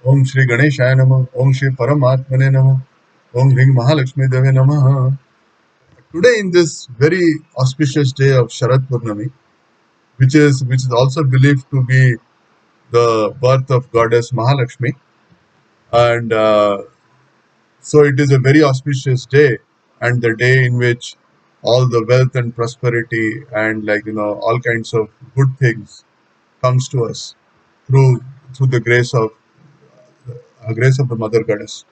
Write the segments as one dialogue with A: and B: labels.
A: Om Shri Ganesha Namah, Om Shri Paramatmane Namah, Om Ring Mahalakshmi Deve Namah. Today, in this very auspicious day of Sharat Purnami, which is also believed to be the birth of goddess Mahalakshmi, and so it is a very auspicious day, and the day in which all the wealth and prosperity and all kinds of good things comes to us through the grace of the Mother Goddess.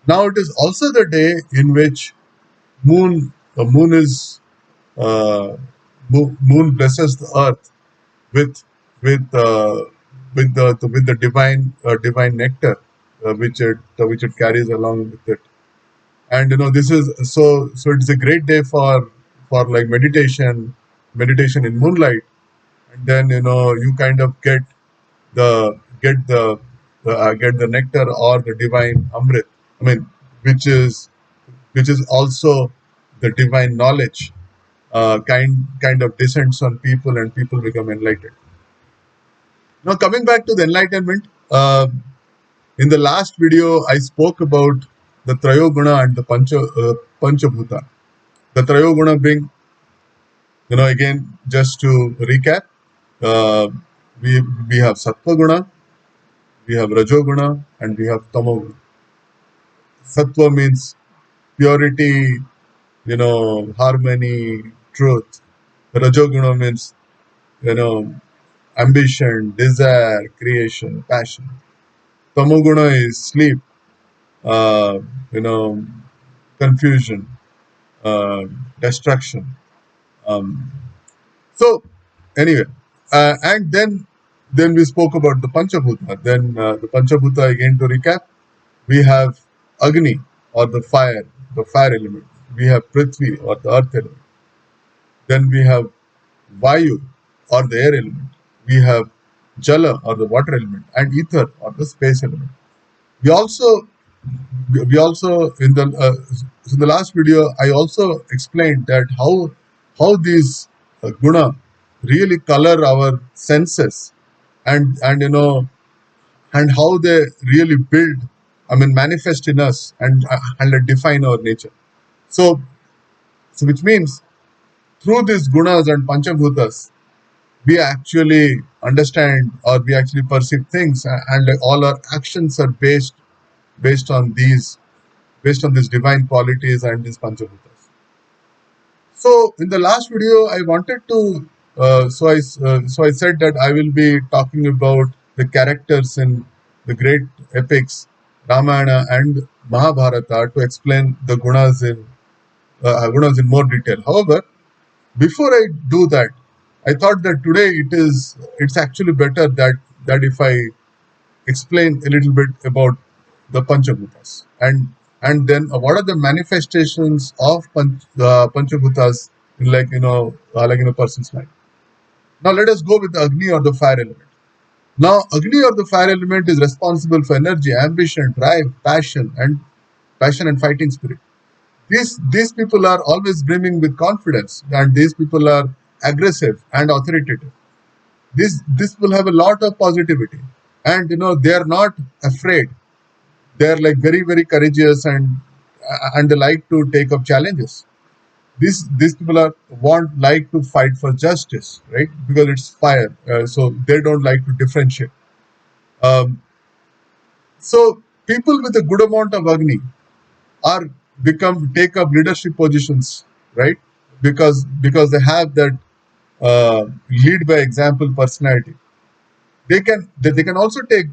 A: Now it is also the day in which moon is uh, moon blesses the earth with with uh, with the divine nectar which it carries along with it. And this is so it's a great day for like meditation in moonlight. And then you kind of the get the nectar or the divine amrit. I mean, which is also the divine knowledge, kind of descends on people and people become enlightened. Now, coming back to the enlightenment, in the last video I spoke about the Trayoguna and the Panchabhoota. The Trayoguna being, again, just to recap, uh, we have Sattva Guna, we have Rajoguna, and we have Tamoguna. Sattva means purity, harmony, truth. Rajoguna means, you know, ambition, desire, creation, passion. Tamoguna is sleep, uh, you know, confusion, uh, destruction. Um, so, anyway, and then we spoke about the Panchabhuta. Then the Panchabhuta, again to recap, we have Agni, or the fire element. We have Prithvi, or the earth element. Then we have Vayu, or the air element. We have Jala, or the water element, and Ether, or the space element. We also in the last video I also explained that how these guna really color our senses, and and how they really build, I mean, manifest in us and define our nature. So which means through these gunas and panchabhutas we actually understand, or we actually perceive things, and like all our actions are based on these divine qualities and these panchabhutas. So in the last video, I wanted to so I said that I will be talking about the characters in the great epics Ramayana and Mahabharata to explain the gunas in more detail. However, before I do that, I thought that today it's actually better that if I explain a little bit about the Panchabhutas, and then what are the manifestations of Panchabhutas in like in a person's life. Now let us go with the Agni, or the fire element. Now Agni, or the fire element, is responsible for energy, ambition, drive, passion and fighting spirit. These people are always brimming with confidence, and these people are aggressive and authoritative. This will have a lot of positivity, and they are not afraid. They are like very very courageous, and they like to take up challenges. These people are want like to fight for justice, right? Because it's fire, so they don't like to differentiate. um, so people with a good amount of agni are become take up leadership positions, right? Because they have that lead by example personality. They can also take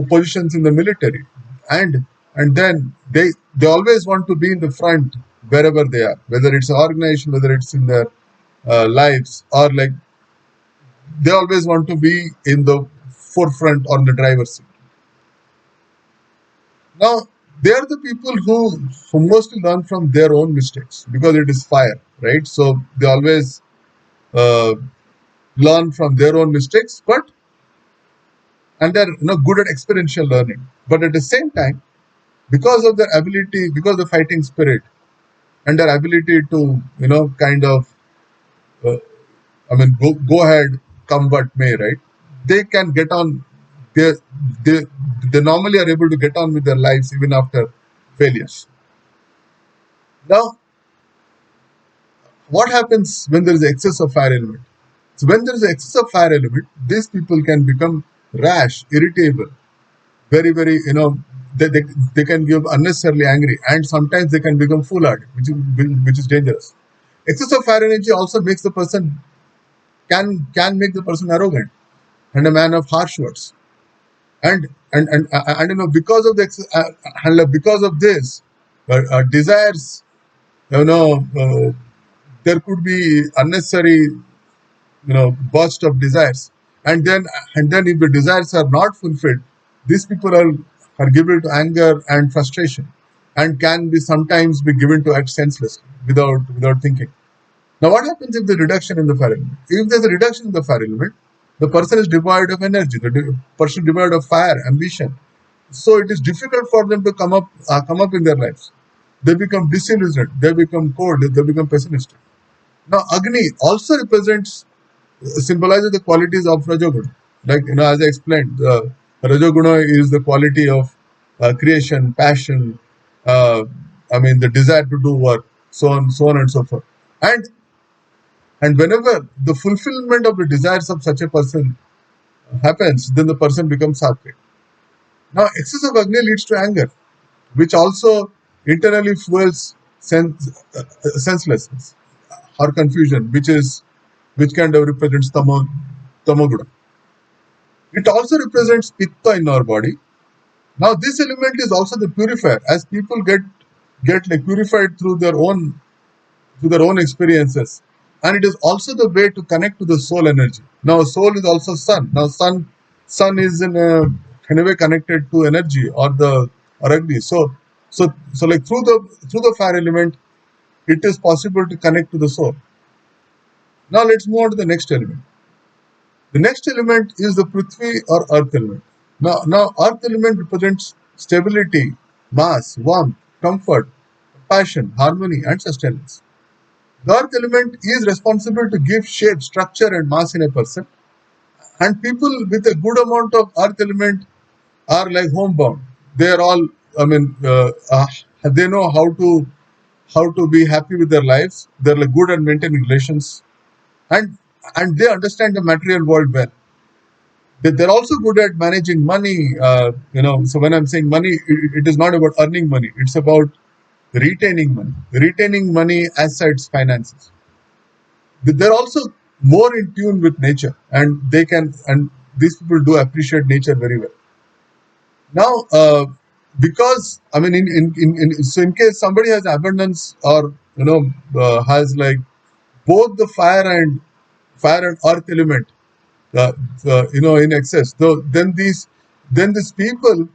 A: positions in the military, and then they always want to be in the front wherever they are, whether it's an organization, whether it's in their lives, or like they always want to be in the forefront or the driver's seat. Now they are the people who mostly learn from their own mistakes, because it is fire, right? So they always uh, learn from their own mistakes, but and they're good at experiential learning. But at the same time, because of their ability, because of the fighting spirit and their ability to kind of uh, I mean go ahead, come what may, right? They can get on they they they normally are able to get on with their lives even after failures. Now, what happens when there is excess of fire element? So when there is excess of fire element, these people can become rash, irritable, very, very, they can give unnecessarily angry, and sometimes they can become foolhardy, which is dangerous. Excess of fire energy also makes the person can make the person arrogant and a man of harsh words. And because of because of this, desires, you know, there could be unnecessary burst of desires, and then if the desires are not fulfilled, these people are given to anger and frustration, and can be sometimes be given to act senselessly without thinking. Now, what happens if the reduction in the fire element? If there's a reduction in the fire element, the person is devoid of energy, the person is devoid of fire, ambition. So it is difficult for them to come up in their lives. They become disillusioned, they become cold, they become pessimistic. Now, Agni also symbolizes the qualities of Rajoguna. Like, as I explained, Rajoguna is the quality of creation, passion, uh, the desire to do work, so on and so forth. And whenever the fulfillment of the desires of such a person happens, then the person becomes sattvic. Now, excess of Agni leads to anger, which also internally fuels senselessness or confusion, which kind of represents tamoguna. It also represents pitta in our body. Now, this element is also the purifier, as people get like purified through their own experiences, and it is also the way to connect to the soul energy. Now, soul is also sun. Now, sun is in a way connected to energy or Agni. So like through the fire element, it is possible to connect to the soul. Now, let's move on to the next element. The next element is the Prithvi or earth element. Now earth element represents stability, mass, warmth, comfort, passion, harmony, and sustenance. The earth element is responsible to give shape, structure, and mass in a person. And people with a good amount of earth element are like homebound. They are all, they know how to be happy with their lives. They're like good at maintaining relations, and and they understand the material world well. They're also good at managing money. So when I'm saying money, it is not about earning money. It's about retaining money as finances. They're also more in tune with nature, and these people do appreciate nature very well. Now, because so in case somebody has abundance, or has like both the fire and earth element, uh, in excess. So then these people,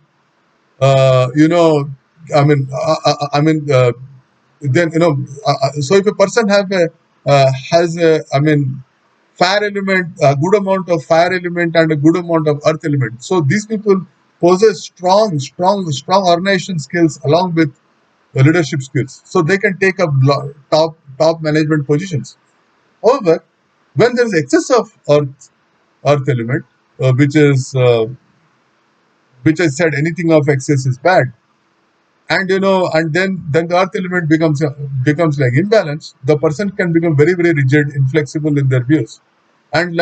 A: uh, you know, I mean, then so if a person has fire element, a good amount of fire element and a good amount of earth element. So these people possess strong organization skills along with leadership skills. So they can take up top management positions. However, when there is excess of earth element, which I said anything of excess is bad, and then the earth element becomes like imbalance. The person can become very, very rigid, inflexible in their views, and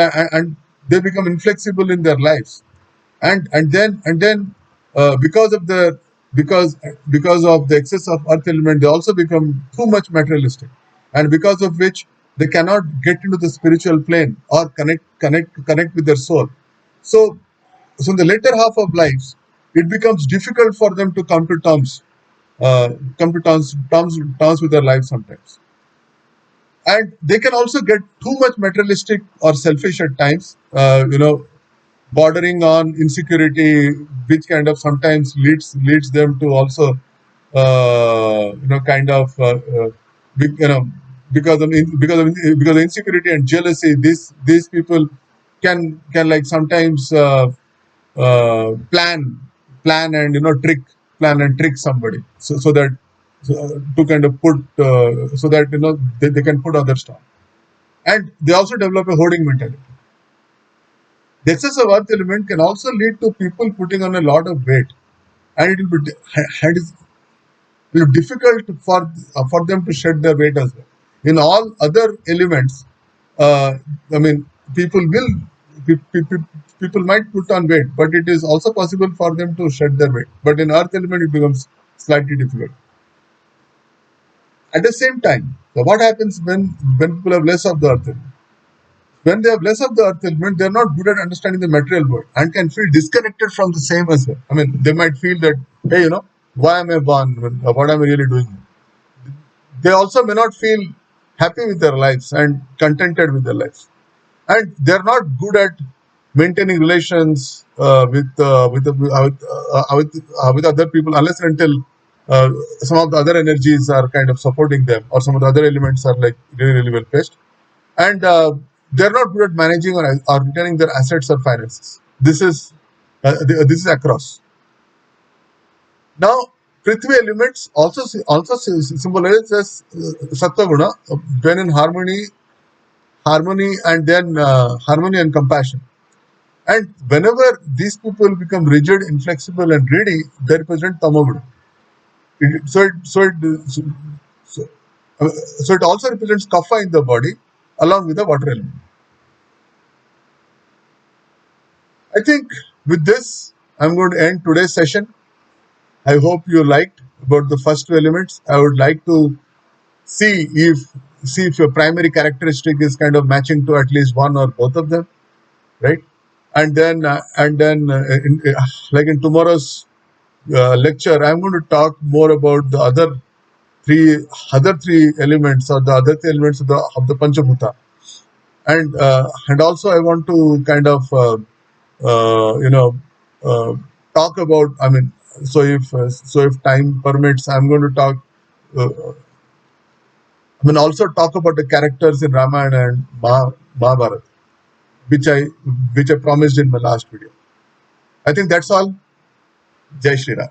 A: they become inflexible in their lives, and then because of the because of the excess of earth element, they also become too much materialistic, and because of which they cannot get into the spiritual plane or connect with their soul. So so in the later half of life, it becomes difficult for them to come to terms with their life sometimes. And they can also get too much materialistic or selfish at times, bordering on insecurity, which kind of sometimes leads them to also, kind of, you know, because of insecurity and jealousy, these people can like sometimes plan and trick somebody, so that to kind of put so that they can put others down, and they also develop a hoarding mentality. The excess of earth element can also lead to people putting on a lot of weight, and it will be difficult for them to shed their weight as well. In all other elements, I mean, people will people might put on weight, but it is also possible for them to shed their weight. But in earth element, it becomes slightly difficult. At the same time, so what happens when people have less of the earth element? When they have less of the earth element, they are not good at understanding the material world and can feel disconnected from the same as well. I mean, they might feel that, hey, why am I born? What am I really doing? They also may not feel happy with their lives and contented with their lives, and they're not good at maintaining relations with other people unless and until some of the other energies are kind of supporting them, or some of the other elements are like really really well placed, and they're not good at managing or retaining their assets or finances. This is across. Now, Prithvi elements also symbolize as Sattva Guna, when in harmony, and then harmony and compassion. And whenever these people become rigid, inflexible, and greedy, they represent Tamoguna. It, so, it, so, it, so, so, so it also represents Kapha in the body, along with the water element. I think with this, I'm going to end today's session. I hope you liked about the first two elements. I would like to see if your primary characteristic is kind of matching to at least one or both of them, right? And then like in tomorrow's lecture, I'm going to talk more about the three other three elements, or the other three elements of the Panchabhoota, and also I want to kind of uh, you know uh, talk about. I mean, so if time permits, I'm going to talk. I mean, also talk about the characters in Ramayana and Mahabharata, which I promised in my last video. I think that's all. Jai Shri Ram.